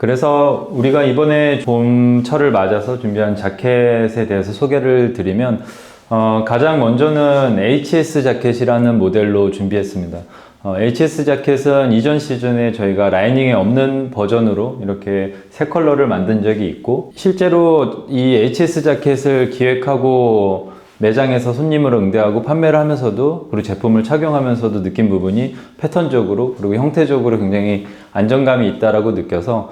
그래서 우리가 이번에 봄철을 맞아서 준비한 자켓에 대해서 소개를 드리면 가장 먼저는 HS 자켓이라는 모델로 준비했습니다. HS 자켓은 이전 시즌에 저희가 라이닝이 없는 버전으로 이렇게 새 컬러를 만든 적이 있고, 실제로 이 HS 자켓을 기획하고 매장에서 손님을 응대하고 판매를 하면서도, 그리고 제품을 착용하면서도 느낀 부분이 패턴적으로 그리고 형태적으로 굉장히 안정감이 있다라고 느껴서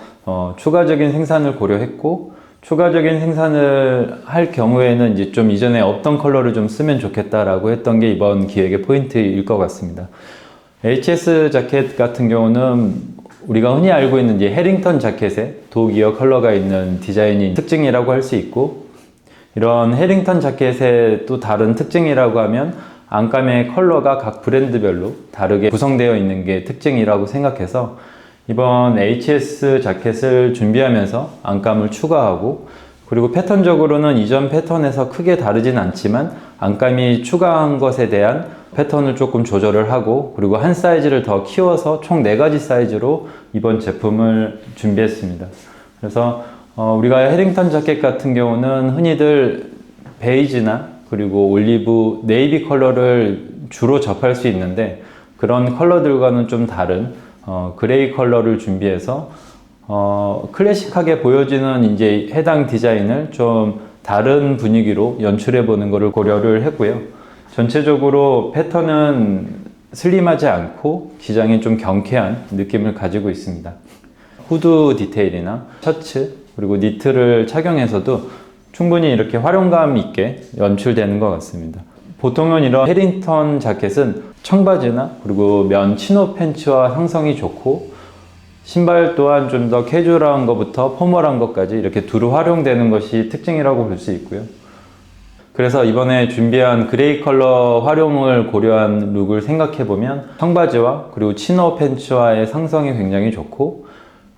추가적인 생산을 고려했고, 추가적인 생산을 할 경우에는 이제 좀 이전에 없던 컬러를 좀 쓰면 좋겠다라고 했던 게 이번 기획의 포인트일 것 같습니다. HS 자켓 같은 경우는 우리가 흔히 알고 있는 이제 해링턴 자켓에 도기어 컬러가 있는 디자인이 특징이라고 할 수 있고, 이런 해링턴 자켓의 또 다른 특징이라고 하면 안감의 컬러가 각 브랜드별로 다르게 구성되어 있는 게 특징이라고 생각해서 이번 HS 자켓을 준비하면서 안감을 추가하고, 그리고 패턴적으로는 이전 패턴에서 크게 다르진 않지만 안감이 추가한 것에 대한 패턴을 조금 조절을 하고, 그리고 한 사이즈를 더 키워서 총 4가지 사이즈로 이번 제품을 준비했습니다. 그래서 우리가 해링턴 자켓 같은 경우는 흔히들 베이지나 그리고 올리브, 네이비 컬러를 주로 접할 수 있는데, 그런 컬러들과는 좀 다른 그레이 컬러를 준비해서 클래식하게 보여지는 이제 해당 디자인을 좀 다른 분위기로 연출해 보는 것을 고려를 했고요. 전체적으로 패턴은 슬림하지 않고 기장이 좀 경쾌한 느낌을 가지고 있습니다. 후드 디테일이나 셔츠 그리고 니트를 착용해서도 충분히 이렇게 활용감 있게 연출되는 것 같습니다. 보통은 이런 해링턴 자켓은 청바지나 그리고 면 치노 팬츠와 형성이 좋고, 신발 또한 좀 더 캐주얼한 것부터 포멀한 것까지 이렇게 두루 활용되는 것이 특징이라고 볼 수 있고요. 그래서 이번에 준비한 그레이 컬러 활용을 고려한 룩을 생각해보면 청바지와 그리고 치노 팬츠와의 상성이 굉장히 좋고,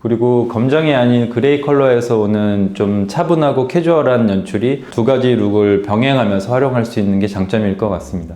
그리고 검정이 아닌 그레이 컬러에서 오는 좀 차분하고 캐주얼한 연출이 두 가지 룩을 병행하면서 활용할 수 있는 게 장점일 것 같습니다.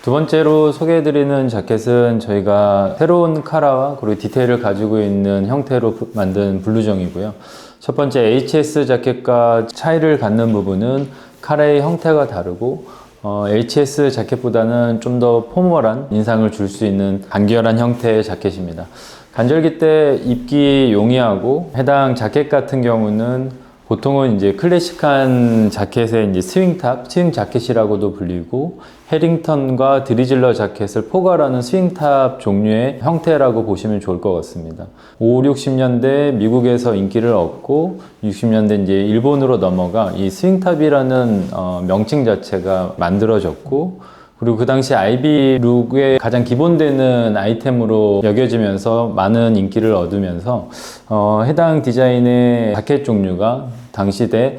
두 번째로 소개해드리는 자켓은 저희가 새로운 카라와 그리고 디테일을 가지고 있는 형태로 만든 블루정이고요. 첫 번째 HS 자켓과 차이를 갖는 부분은 카라의 형태가 다르고, HS 자켓보다는 좀 더 포멀한 인상을 줄 수 있는 간결한 형태의 자켓입니다. 간절기 때 입기 용이하고, 해당 자켓 같은 경우는 보통은 이제 클래식한 자켓의 이제 스윙탑, 스윙 자켓이라고도 불리고, 해링턴과 드리즐러 자켓을 포괄하는 스윙탑 종류의 형태라고 보시면 좋을 것 같습니다. 50, 60년대 미국에서 인기를 얻고 60년대 이제 일본으로 넘어가 이 스윙탑이라는 명칭 자체가 만들어졌고, 그리고 그 당시 아이비 룩의 가장 기본되는 아이템으로 여겨지면서 많은 인기를 얻으면서 해당 디자인의 자켓 종류가 당시대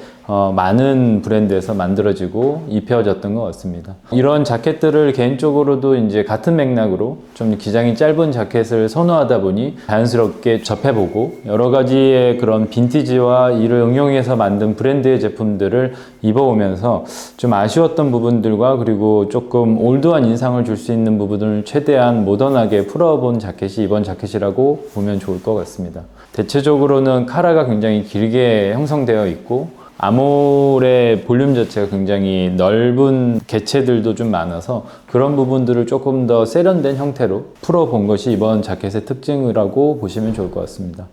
많은 브랜드에서 만들어지고 입혀졌던 것 같습니다. 이런 자켓들을 개인적으로도 이제 같은 맥락으로 좀 기장이 짧은 자켓을 선호하다 보니 자연스럽게 접해보고, 여러 가지의 그런 빈티지와 이를 응용해서 만든 브랜드의 제품들을 입어오면서 좀 아쉬웠던 부분들과 그리고 조금 올드한 인상을 줄 수 있는 부분을 최대한 모던하게 풀어본 자켓이 이번 자켓이라고 보면 좋을 것 같습니다. 대체적으로는 카라가 굉장히 길게 형성되어 있고, 아몰의 볼륨 자체가 굉장히 넓은 개체들도 좀 많아서 그런 부분들을 조금 더 세련된 형태로 풀어본 것이 이번 자켓의 특징이라고 보시면 좋을 것 같습니다.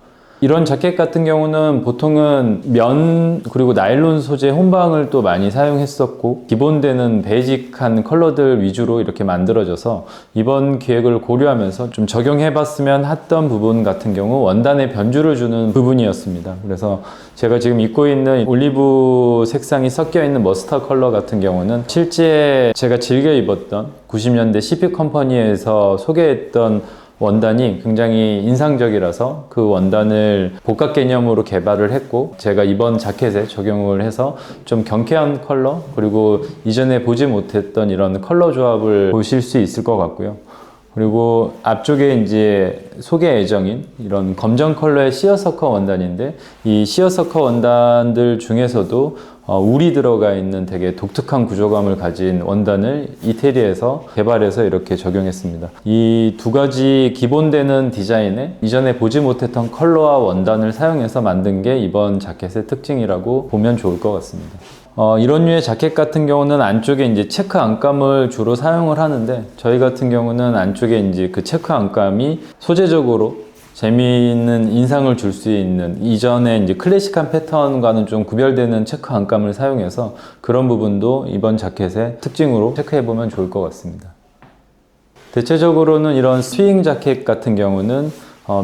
이런 자켓 같은 경우는 보통은 면 그리고 나일론 소재 혼방을 또 많이 사용했었고, 기본되는 베이직한 컬러들 위주로 이렇게 만들어져서 이번 기획을 고려하면서 좀 적용해 봤으면 했던 부분 같은 경우 원단에 변주를 주는 부분이었습니다. 그래서 제가 지금 입고 있는 올리브 색상이 섞여 있는 머스타드 컬러 같은 경우는 실제 제가 즐겨 입었던 90년대 CP 컴퍼니에서 소개했던 원단이 굉장히 인상적이라서 그 원단을 복각 개념으로 개발을 했고, 제가 이번 자켓에 적용을 해서 좀 경쾌한 컬러, 그리고 이전에 보지 못했던 이런 컬러 조합을 보실 수 있을 것 같고요. 그리고 앞쪽에 이제 소개 애정인 이런 검정 컬러의 시어서커 원단인데, 이 시어서커 원단들 중에서도 울이 들어가 있는 되게 독특한 구조감을 가진 원단을 이태리에서 개발해서 이렇게 적용했습니다. 이 두 가지 기본되는 디자인에 이전에 보지 못했던 컬러와 원단을 사용해서 만든 게 이번 자켓의 특징이라고 보면 좋을 것 같습니다. 이런 류의 자켓 같은 경우는 안쪽에 이제 체크 안감을 주로 사용을 하는데, 저희 같은 경우는 안쪽에 이제 그 체크 안감이 소재적으로 재미있는 인상을 줄 수 있는, 이전에 이제 클래식한 패턴과는 좀 구별되는 체크 안감을 사용해서 그런 부분도 이번 자켓의 특징으로 체크해보면 좋을 것 같습니다. 대체적으로는 이런 스윙 자켓 같은 경우는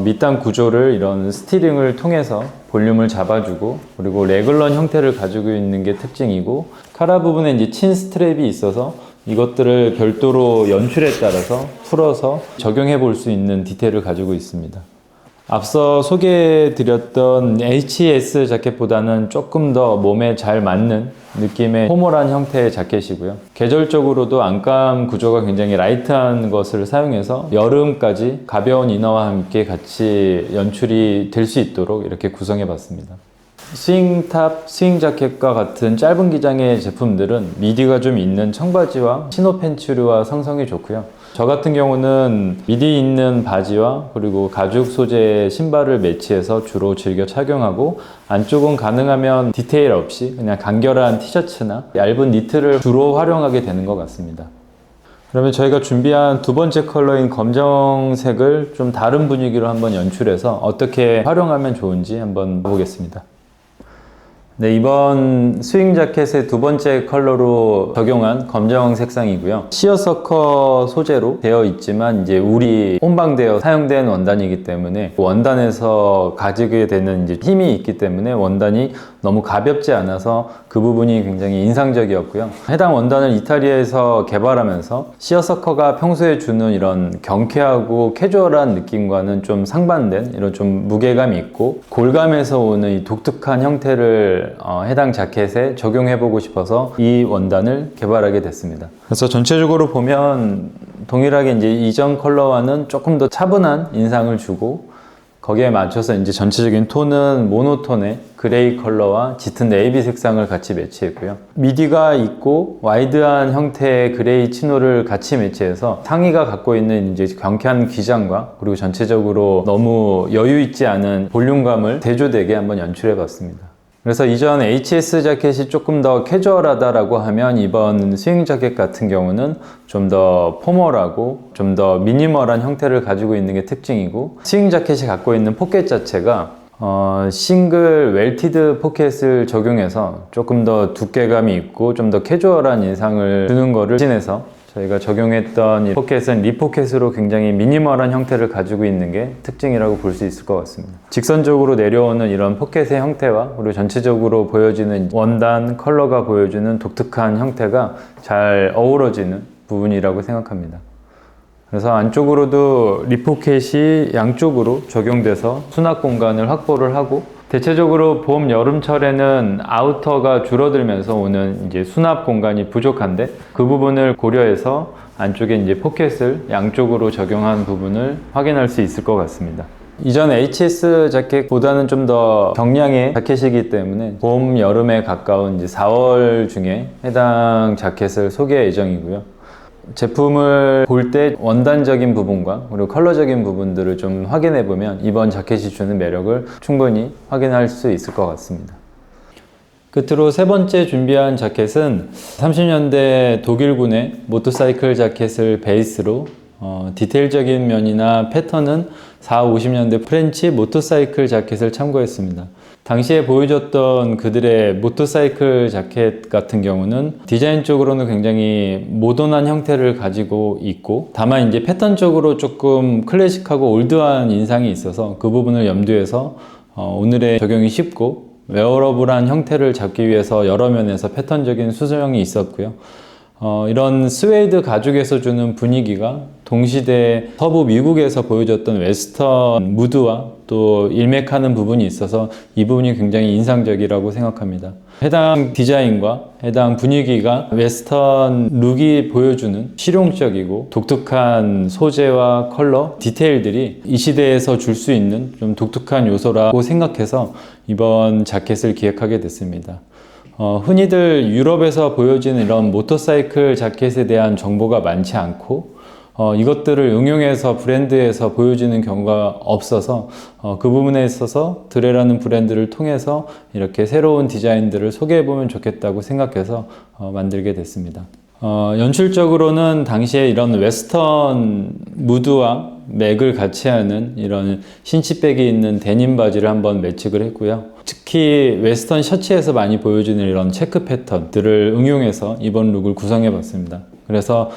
밑단 구조를 이런 스티링을 통해서 볼륨을 잡아주고, 그리고 레글런 형태를 가지고 있는 게 특징이고, 카라 부분에 이제 친 스트랩이 있어서 이것들을 별도로 연출에 따라서 풀어서 적용해 볼 수 있는 디테일을 가지고 있습니다. 앞서 소개해드렸던 HS 자켓보다는 조금 더 몸에 잘 맞는 느낌의 포멀한 형태의 자켓이고요. 계절적으로도 안감 구조가 굉장히 라이트한 것을 사용해서 여름까지 가벼운 이너와 함께 같이 연출이 될 수 있도록 이렇게 구성해 봤습니다. 스윙탑, 스윙 자켓과 같은 짧은 기장의 제품들은 미디가 좀 있는 청바지와 치노 팬츠류와 상성이 좋고요. 저 같은 경우는 미디 있는 바지와 그리고 가죽 소재의 신발을 매치해서 주로 즐겨 착용하고, 안쪽은 가능하면 디테일 없이 그냥 간결한 티셔츠나 얇은 니트를 주로 활용하게 되는 것 같습니다. 그러면 저희가 준비한 두 번째 컬러인 검정색을 좀 다른 분위기로 한번 연출해서 어떻게 활용하면 좋은지 한번 보겠습니다. 네, 이번 스윙 자켓의 두 번째 컬러로 적용한 검정 색상이고요. 시어서커 소재로 되어 있지만 이제 울이 혼방되어 사용된 원단이기 때문에 원단에서 가지게 되는 이제 힘이 있기 때문에 원단이 너무 가볍지 않아서 그 부분이 굉장히 인상적이었고요. 해당 원단을 이탈리아에서 개발하면서 시어서커가 평소에 주는 이런 경쾌하고 캐주얼한 느낌과는 좀 상반된 이런 좀 무게감이 있고 골감에서 오는 이 독특한 형태를 해당 자켓에 적용해보고 싶어서 이 원단을 개발하게 됐습니다. 그래서 전체적으로 보면 동일하게 이제 이전 컬러와는 조금 더 차분한 인상을 주고, 거기에 맞춰서 이제 전체적인 톤은 모노톤의 그레이 컬러와 짙은 네이비 색상을 같이 매치했고요. 미디가 있고 와이드한 형태의 그레이 치노를 같이 매치해서 상의가 갖고 있는 이제 경쾌한 기장과 그리고 전체적으로 너무 여유 있지 않은 볼륨감을 대조되게 한번 연출해 봤습니다. 그래서 이전 HS 자켓이 조금 더 캐주얼하다라고 하면 이번 스윙 자켓 같은 경우는 좀 더 포멀하고 좀 더 미니멀한 형태를 가지고 있는 게 특징이고, 스윙 자켓이 갖고 있는 포켓 자체가 싱글 웰티드 포켓을 적용해서 조금 더 두께감이 있고 좀 더 캐주얼한 인상을 주는 거를 대신해서 저희가 적용했던 이 포켓은 리포켓으로 굉장히 미니멀한 형태를 가지고 있는 게 특징이라고 볼 수 있을 것 같습니다. 직선적으로 내려오는 이런 포켓의 형태와 그리고 전체적으로 보여지는 원단 컬러가 보여주는 독특한 형태가 잘 어우러지는 부분이라고 생각합니다. 그래서 안쪽으로도 리포켓이 양쪽으로 적용돼서 수납 공간을 확보를 하고, 대체적으로 봄, 여름철에는 아우터가 줄어들면서 오는 이제 수납 공간이 부족한데, 그 부분을 고려해서 안쪽에 이제 포켓을 양쪽으로 적용한 부분을 확인할 수 있을 것 같습니다. 이전 HS 자켓보다는 좀 더 경량의 자켓이기 때문에 봄, 여름에 가까운 이제 4월 중에 해당 자켓을 소개할 예정이고요. 제품을 볼 때 원단적인 부분과 그리고 컬러적인 부분들을 좀 확인해 보면 이번 자켓이 주는 매력을 충분히 확인할 수 있을 것 같습니다. 끝으로 세 번째 준비한 자켓은 30년대 독일군의 모터사이클 자켓을 베이스로 디테일적인 면이나 패턴은 40, 50년대 프렌치 모터사이클 자켓을 참고했습니다. 당시에 보여줬던 그들의 모터사이클 자켓 같은 경우는 디자인적으로는 굉장히 모던한 형태를 가지고 있고, 다만 이제 패턴적으로 조금 클래식하고 올드한 인상이 있어서 그 부분을 염두해서 오늘의 적용이 쉽고 웨어러블한 형태를 잡기 위해서 여러 면에서 패턴적인 수정이 있었고요. 이런 스웨이드 가죽에서 주는 분위기가 동시대 서부 미국에서 보여줬던 웨스턴 무드와 또 일맥하는 부분이 있어서 이 부분이 굉장히 인상적이라고 생각합니다. 해당 디자인과 해당 분위기가 웨스턴 룩이 보여주는 실용적이고 독특한 소재와 컬러, 디테일들이 이 시대에서 줄 수 있는 좀 독특한 요소라고 생각해서 이번 자켓을 기획하게 됐습니다. 흔히들 유럽에서 보여지는 이런 모터사이클 자켓에 대한 정보가 많지 않고 이것들을 응용해서 브랜드에서 보여지는 경우가 없어서 그 부분에 있어서 드레라는 브랜드를 통해서 이렇게 새로운 디자인들을 소개해보면 좋겠다고 생각해서 만들게 됐습니다. 연출적으로는 당시에 이런 웨스턴 무드와 맥을 같이 하는 이런 신치백이 있는 데님 바지를 한번 매칭을 했고요. 특히 웨스턴 셔츠에서 많이 보여지는 이런 체크 패턴들을 응용해서 이번 룩을 구성해 봤습니다. 그래서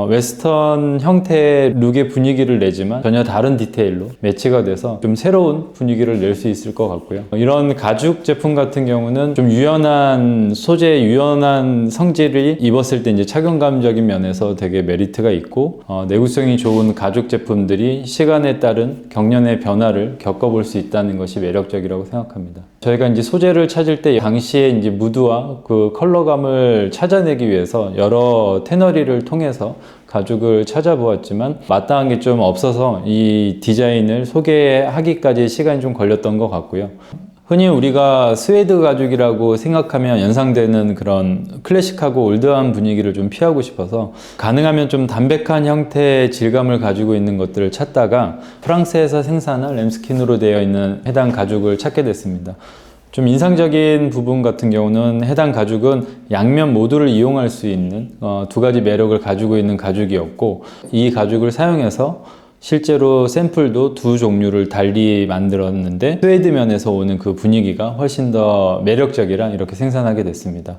웨스턴 형태의 룩의 분위기를 내지만 전혀 다른 디테일로 매치가 돼서 좀 새로운 분위기를 낼 수 있을 것 같고요. 이런 가죽 제품 같은 경우는 좀 유연한 소재, 유연한 성질이 입었을 때 이제 착용감적인 면에서 되게 메리트가 있고 내구성이 좋은 가죽 제품들이 시간에 따른 경련의 변화를 겪어볼 수 있다는 것이 매력적이라고 생각합니다. 저희가 이제 소재를 찾을 때 당시에 이제 무드와 그 컬러감을 찾아내기 위해서 여러 테너리를 통해서 가죽을 찾아보았지만 마땅한 게 좀 없어서 이 디자인을 소개하기까지 시간이 좀 걸렸던 것 같고요. 흔히 우리가 스웨이드 가죽이라고 생각하면 연상되는 그런 클래식하고 올드한 분위기를 좀 피하고 싶어서 가능하면 좀 담백한 형태의 질감을 가지고 있는 것들을 찾다가 프랑스에서 생산한 램스킨으로 되어 있는 해당 가죽을 찾게 됐습니다. 좀 인상적인 부분 같은 경우는 해당 가죽은 양면 모두를 이용할 수 있는 두 가지 매력을 가지고 있는 가죽이었고 이 가죽을 사용해서 실제로 샘플도 두 종류를 달리 만들었는데 스웨이드면에서 오는 그 분위기가 훨씬 더 매력적이라 이렇게 생산하게 됐습니다.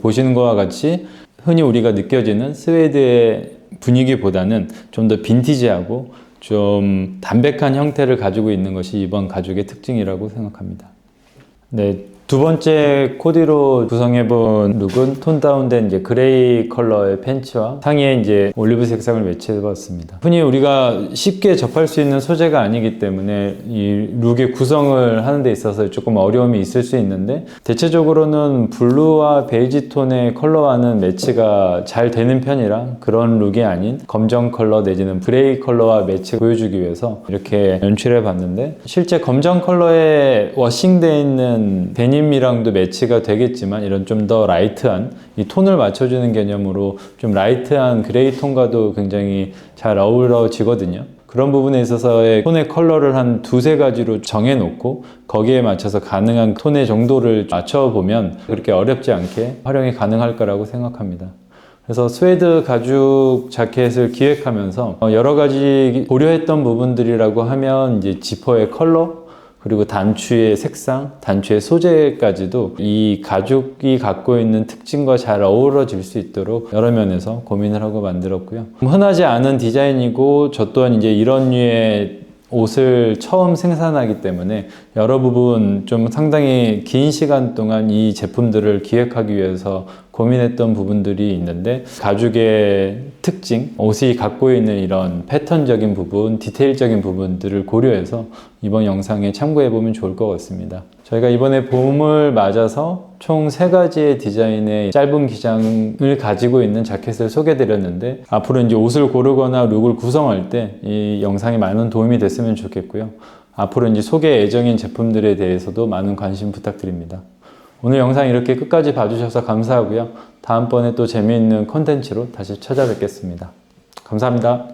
보시는 것과 같이 흔히 우리가 느껴지는 스웨이드의 분위기보다는 좀 더 빈티지하고 좀 담백한 형태를 가지고 있는 것이 이번 가죽의 특징이라고 생각합니다. 네, 두 번째 코디로 구성해본 룩은 톤 다운된 이제 그레이 컬러의 팬츠와 상의에 이제 올리브 색상을 매치해봤습니다. 흔히 우리가 쉽게 접할 수 있는 소재가 아니기 때문에 이 룩의 구성을 하는 데 있어서 조금 어려움이 있을 수 있는데 대체적으로는 블루와 베이지 톤의 컬러와는 매치가 잘 되는 편이라 그런 룩이 아닌 검정 컬러 내지는 그레이 컬러와 매치 보여주기 위해서 이렇게 연출해 봤는데 실제 검정 컬러에 워싱되어 있는 데님이랑도 매치가 되겠지만 이런 좀 더 라이트한 이 톤을 맞춰주는 개념으로 좀 라이트한 그레이 톤과도 굉장히 잘 어우러지거든요. 그런 부분에 있어서의 톤의 컬러를 한 두세 가지로 정해놓고 거기에 맞춰서 가능한 톤의 정도를 맞춰보면 그렇게 어렵지 않게 활용이 가능할 거라고 생각합니다. 그래서 스웨이드 가죽 자켓을 기획하면서 여러 가지 고려했던 부분들이라고 하면 이제 지퍼의 컬러 그리고 단추의 색상, 단추의 소재까지도 이 가죽이 갖고 있는 특징과 잘 어우러질 수 있도록 여러 면에서 고민을 하고 만들었고요. 흔하지 않은 디자인이고 저 또한 이제 이런 류의 옷을 처음 생산하기 때문에 여러 부분 좀 상당히 긴 시간 동안 이 제품들을 기획하기 위해서 고민했던 부분들이 있는데 가죽의 특징, 옷이 갖고 있는 이런 패턴적인 부분, 디테일적인 부분들을 고려해서 이번 영상에 참고해보면 좋을 것 같습니다. 저희가 이번에 봄을 맞아서 총 3가지의 디자인의 짧은 기장을 가지고 있는 자켓을 소개해드렸는데 앞으로 이제 옷을 고르거나 룩을 구성할 때 이 영상이 많은 도움이 됐으면 좋겠고요. 앞으로 이제 소개 예정인 제품들에 대해서도 많은 관심 부탁드립니다. 오늘 영상 이렇게 끝까지 봐주셔서 감사하고요. 다음번에 또 재미있는 콘텐츠로 다시 찾아뵙겠습니다. 감사합니다.